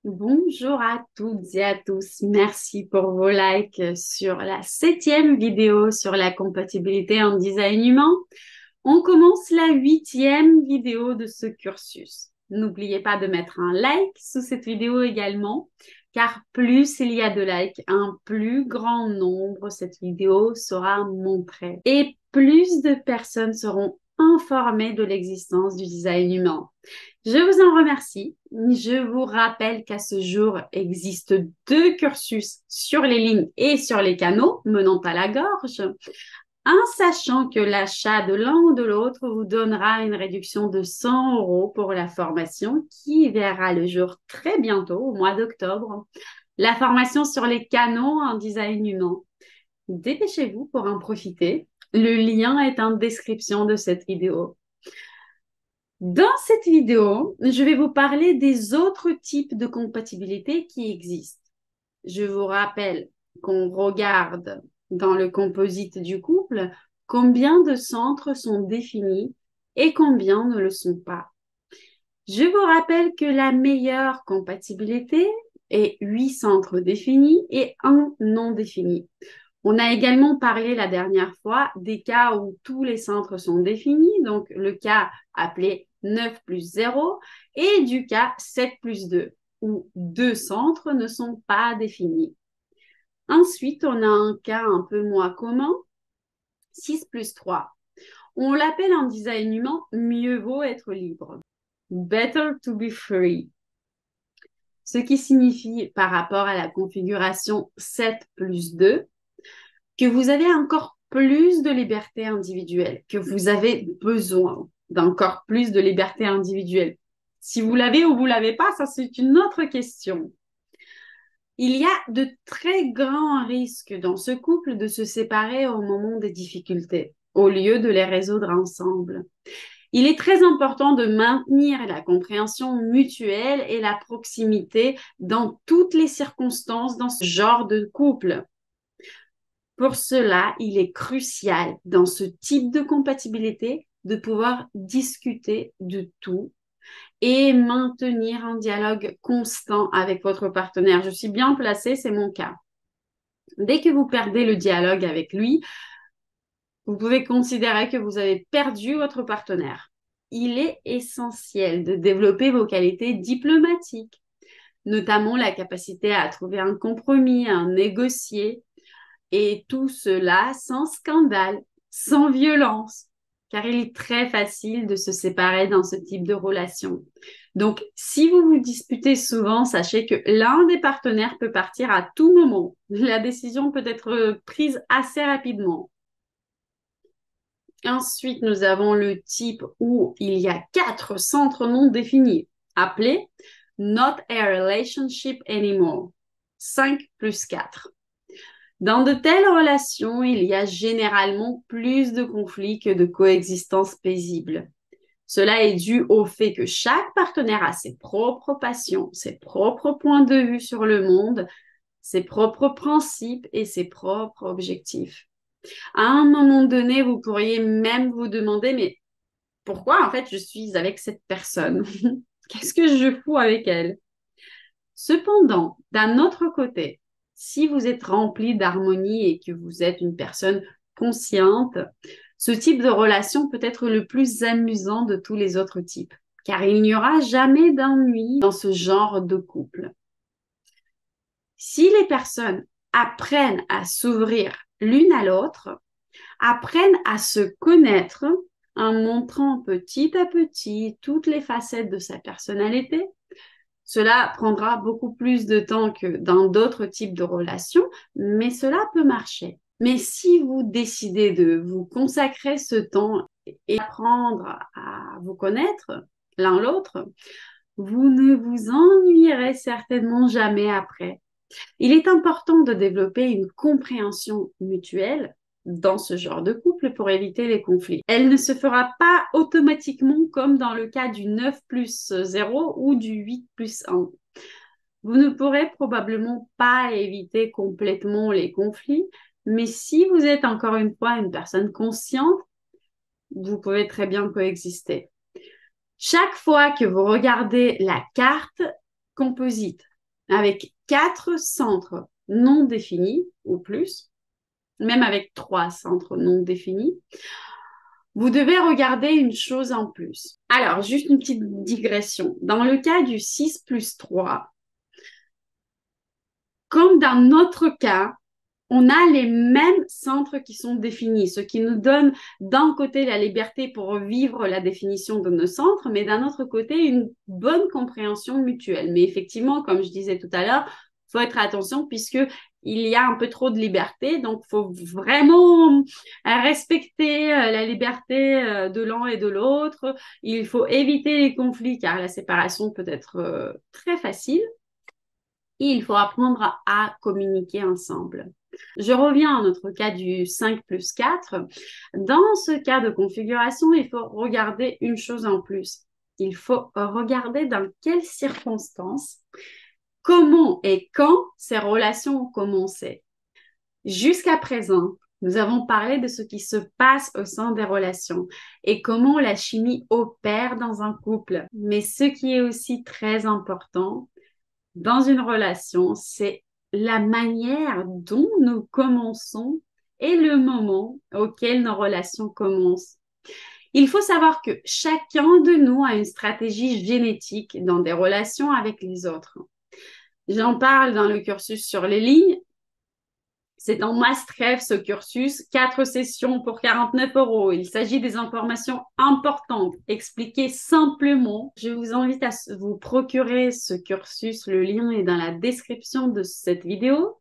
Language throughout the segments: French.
Bonjour à toutes et à tous. Merci pour vos likes sur la 7e vidéo sur la compatibilité en design humain. On commence la 8e vidéo de ce cursus. N'oubliez pas de mettre un like sous cette vidéo également, car plus il y a de likes, un plus grand nombre cette vidéo sera montrée. Et plus de personnes seront informées de l'existence du design humain. Je vous en remercie. Je vous rappelle qu'à ce jour existe 2 cursus sur les lignes et sur les canaux menant à la gorge, en sachant que l'achat de l'un ou de l'autre vous donnera une réduction de 100 € pour la formation qui verra le jour très bientôt, au mois d'octobre. La formation sur les canaux en design humain. Dépêchez-vous pour en profiter. Le lien est en description de cette vidéo. Dans cette vidéo, je vais vous parler des autres types de compatibilité qui existent. Je vous rappelle qu'on regarde dans le composite du couple combien de centres sont définis et combien ne le sont pas. Je vous rappelle que la meilleure compatibilité est 8 centres définis et 1 non défini. On a également parlé la dernière fois des cas où tous les centres sont définis, donc le cas appelé 9 plus 0 et du cas 7 plus 2, où 2 centres ne sont pas définis. Ensuite, on a un cas un peu moins commun, 6 plus 3. On l'appelle en design humain, mieux vaut être libre. Better to be free. Ce qui signifie par rapport à la configuration 7 plus 2, que vous avez encore plus de liberté individuelle, que vous avez besoin d'encore plus de liberté individuelle. Si vous l'avez ou vous l'avez pas, ça c'est une autre question. Il y a de très grands risques dans ce couple de se séparer au moment des difficultés, au lieu de les résoudre ensemble. Il est très important de maintenir la compréhension mutuelle et la proximité dans toutes les circonstances dans ce genre de couple. Pour cela, il est crucial dans ce type de compatibilité de pouvoir discuter de tout et maintenir un dialogue constant avec votre partenaire. Je suis bien placée, c'est mon cas. Dès que vous perdez le dialogue avec lui, vous pouvez considérer que vous avez perdu votre partenaire. Il est essentiel de développer vos qualités diplomatiques, notamment la capacité à trouver un compromis, à négocier, et tout cela sans scandale, sans violence, car il est très facile de se séparer dans ce type de relation. Donc, si vous vous disputez souvent, sachez que l'un des partenaires peut partir à tout moment. La décision peut être prise assez rapidement. Ensuite, nous avons le type où il y a 4 centres non définis, appelés Not a Relationship Anymore, 5 plus 4. Dans de telles relations, il y a généralement plus de conflits que de coexistence paisible. Cela est dû au fait que chaque partenaire a ses propres passions, ses propres points de vue sur le monde, ses propres principes et ses propres objectifs. À un moment donné, vous pourriez même vous demander, mais pourquoi en fait je suis avec cette personne? Qu'est-ce que je fous avec elle? Cependant, d'un autre côté, si vous êtes rempli d'harmonie et que vous êtes une personne consciente, ce type de relation peut être le plus amusant de tous les autres types, car il n'y aura jamais d'ennui dans ce genre de couple. Si les personnes apprennent à s'ouvrir l'une à l'autre, apprennent à se connaître en montrant petit à petit toutes les facettes de sa personnalité, cela prendra beaucoup plus de temps que dans d'autres types de relations, mais cela peut marcher. Mais si vous décidez de vous consacrer ce temps et apprendre à vous connaître l'un l'autre, vous ne vous ennuierez certainement jamais après. Il est important de développer une compréhension mutuelle dans ce genre de couple pour éviter les conflits. Elle ne se fera pas automatiquement comme dans le cas du 9 plus 0 ou du 8 plus 1. Vous ne pourrez probablement pas éviter complètement les conflits, mais si vous êtes encore une fois une personne consciente, vous pouvez très bien coexister. Chaque fois que vous regardez la carte composite avec 4 centres non définis ou plus, même avec 3 centres non définis, vous devez regarder une chose en plus. Alors, juste une petite digression. Dans le cas du 6 plus 3, comme dans notre cas, on a les mêmes centres qui sont définis, ce qui nous donne d'un côté la liberté pour vivre la définition de nos centres, mais d'un autre côté une bonne compréhension mutuelle. Mais effectivement, comme je disais tout à l'heure, il faut être attention puisque il y a un peu trop de liberté, donc il faut vraiment respecter la liberté de l'un et de l'autre. Il faut éviter les conflits car la séparation peut être très facile. Et il faut apprendre à communiquer ensemble. Je reviens à notre cas du 5 plus 4. Dans ce cas de configuration, il faut regarder une chose en plus. Il faut regarder dans quelles circonstances, comment et quand ces relations ont commencé. Jusqu'à présent, nous avons parlé de ce qui se passe au sein des relations et comment la chimie opère dans un couple. Mais ce qui est aussi très important, dans une relation, c'est la manière dont nous commençons et le moment auquel nos relations commencent. Il faut savoir que chacun de nous a une stratégie génétique dans des relations avec les autres. J'en parle dans le cursus sur les lignes. C'est en must-have ce cursus, 4 sessions pour 49 €. Il s'agit des informations importantes, expliquées simplement. Je vous invite à vous procurer ce cursus. Le lien est dans la description de cette vidéo.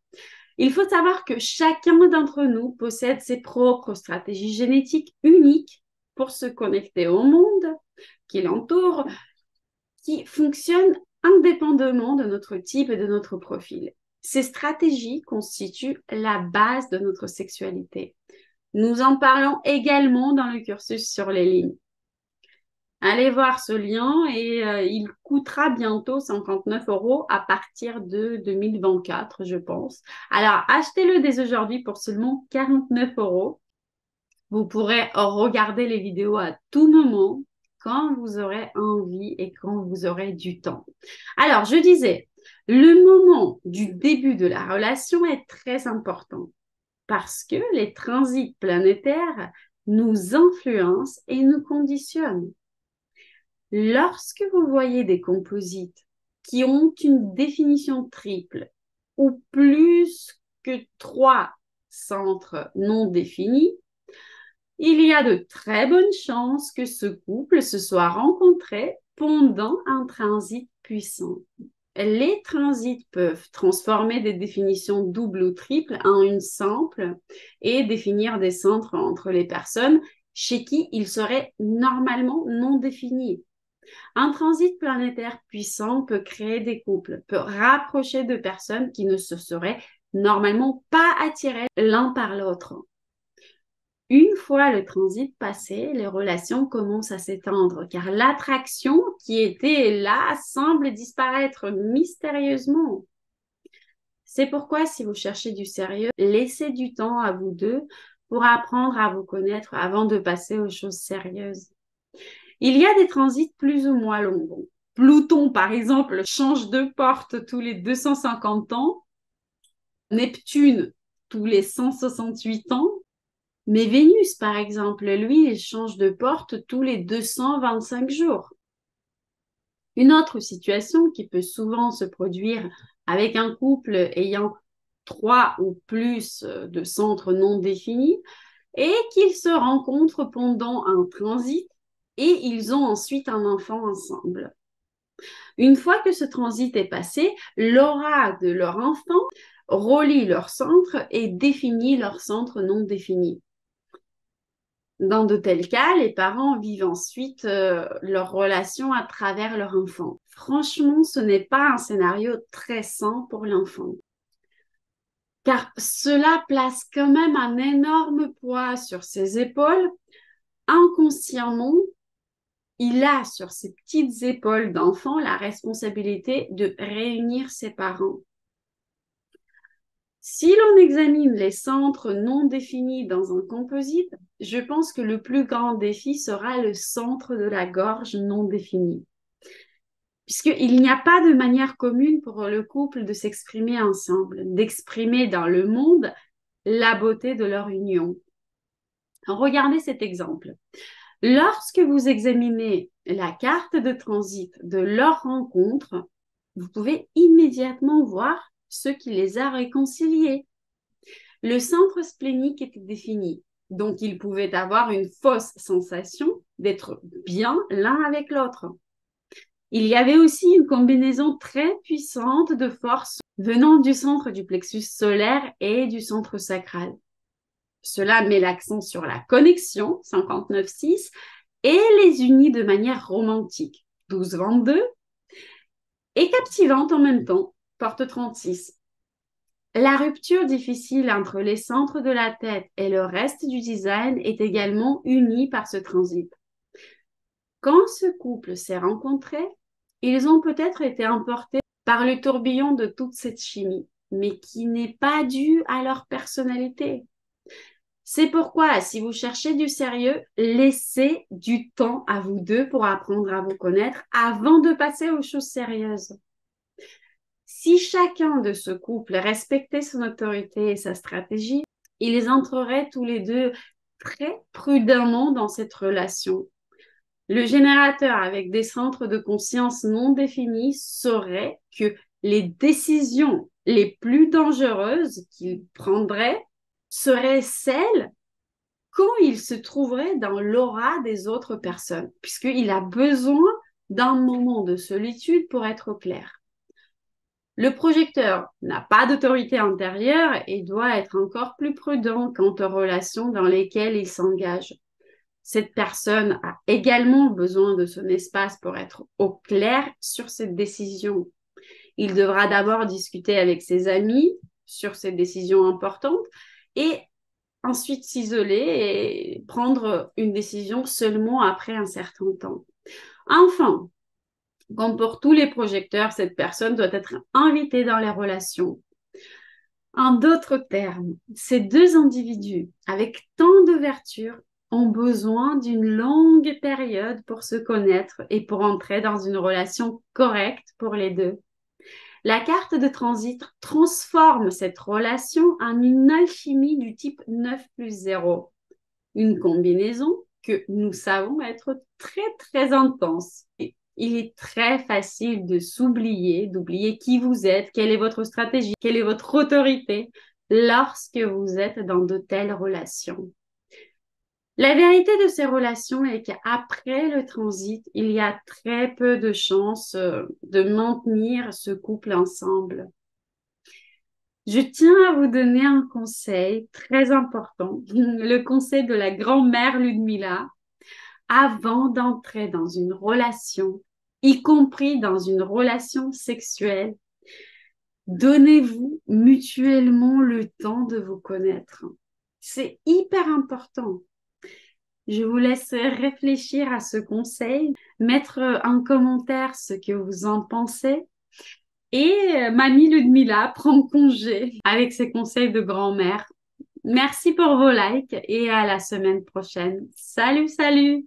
Il faut savoir que chacun d'entre nous possède ses propres stratégies génétiques uniques pour se connecter au monde qui l'entoure, qui fonctionnent indépendamment de notre type et de notre profil. Ces stratégies constituent la base de notre sexualité. Nous en parlons également dans le cursus sur les lignes. Allez voir ce lien et il coûtera bientôt 59 € à partir de 2024, je pense. Alors, achetez-le dès aujourd'hui pour seulement 49 €. Vous pourrez regarder les vidéos à tout moment, quand vous aurez envie et quand vous aurez du temps. Alors, je disais, le moment du début de la relation est très important parce que les transits planétaires nous influencent et nous conditionnent. Lorsque vous voyez des composites qui ont une définition triple ou plus que 3 centres non définis, il y a de très bonnes chances que ce couple se soit rencontré pendant un transit puissant. Les transits peuvent transformer des définitions doubles ou triples en une simple et définir des centres entre les personnes chez qui ils seraient normalement non définis. Un transit planétaire puissant peut créer des couples, peut rapprocher deux personnes qui ne se seraient normalement pas attirées l'un par l'autre. Une fois le transit passé, les relations commencent à s'étendre car l'attraction qui était là semble disparaître mystérieusement. C'est pourquoi si vous cherchez du sérieux, laissez du temps à vous deux pour apprendre à vous connaître avant de passer aux choses sérieuses. Il y a des transits plus ou moins longs. Pluton, par exemple, change de porte tous les 250 ans. Neptune, tous les 168 ans. Mais Vénus, par exemple, lui, il change de porte tous les 225 jours. Une autre situation qui peut souvent se produire avec un couple ayant 3 ou plus de centres non définis est qu'ils se rencontrent pendant un transit et ils ont ensuite un enfant ensemble. Une fois que ce transit est passé, l'aura de leur enfant relie leur centre et définit leur centre non défini. Dans de tels cas, les parents vivent ensuite leur relation à travers leur enfant. Franchement, ce n'est pas un scénario très sain pour l'enfant. Car cela place quand même un énorme poids sur ses épaules. Inconsciemment, il a sur ses petites épaules d'enfant la responsabilité de réunir ses parents. Si l'on examine les centres non définis dans un composite, je pense que le plus grand défi sera le centre de la gorge non défini. puisqu'il n'y a pas de manière commune pour le couple de s'exprimer ensemble, d'exprimer dans le monde la beauté de leur union. Regardez cet exemple. Lorsque vous examinez la carte de transit de leur rencontre, vous pouvez immédiatement voir ce qui les a réconciliés. Le centre splénique était défini, donc ils pouvaient avoir une fausse sensation d'être bien l'un avec l'autre. Il y avait aussi une combinaison très puissante de forces venant du centre du plexus solaire et du centre sacral. Cela met l'accent sur la connexion, 59,6, et les unit de manière romantique, 12,22, et captivante en même temps, porte 36. La rupture difficile entre les centres de la tête et le reste du design est également unie par ce transit. Quand ce couple s'est rencontré, ils ont peut-être été emportés par le tourbillon de toute cette chimie, mais qui n'est pas due à leur personnalité. C'est pourquoi, si vous cherchez du sérieux, laissez du temps à vous deux pour apprendre à vous connaître avant de passer aux choses sérieuses. Si chacun de ce couple respectait son autorité et sa stratégie, ils entreraient tous les deux très prudemment dans cette relation. Le générateur avec des centres de conscience non définis saurait que les décisions les plus dangereuses qu'il prendrait seraient celles quand il se trouverait dans l'aura des autres personnes, puisqu'il a besoin d'un moment de solitude pour être clair. Le projecteur n'a pas d'autorité intérieure et doit être encore plus prudent quant aux relations dans lesquelles il s'engage. Cette personne a également besoin de son espace pour être au clair sur cette décision. Il devra d'abord discuter avec ses amis sur ces décisions importantes et ensuite s'isoler et prendre une décision seulement après un certain temps. Enfin, comme pour tous les projecteurs, cette personne doit être invitée dans les relations. En d'autres termes, ces deux individus, avec tant d'ouverture, ont besoin d'une longue période pour se connaître et pour entrer dans une relation correcte pour les deux. La carte de transit transforme cette relation en une alchimie du type 9+0, une combinaison que nous savons être très, très intense. Il est très facile de s'oublier, d'oublier qui vous êtes, quelle est votre stratégie, quelle est votre autorité lorsque vous êtes dans de telles relations. La vérité de ces relations est qu'après le transit, il y a très peu de chances de maintenir ce couple ensemble. Je tiens à vous donner un conseil très important, le conseil de la grand-mère Ludmila. Avant d'entrer dans une relation, y compris dans une relation sexuelle, donnez-vous mutuellement le temps de vous connaître. C'est hyper important. Je vous laisse réfléchir à ce conseil, mettre en commentaire ce que vous en pensez. Et Mamie Ludmila prend congé avec ses conseils de grand-mère. Merci pour vos likes et à la semaine prochaine. Salut, salut!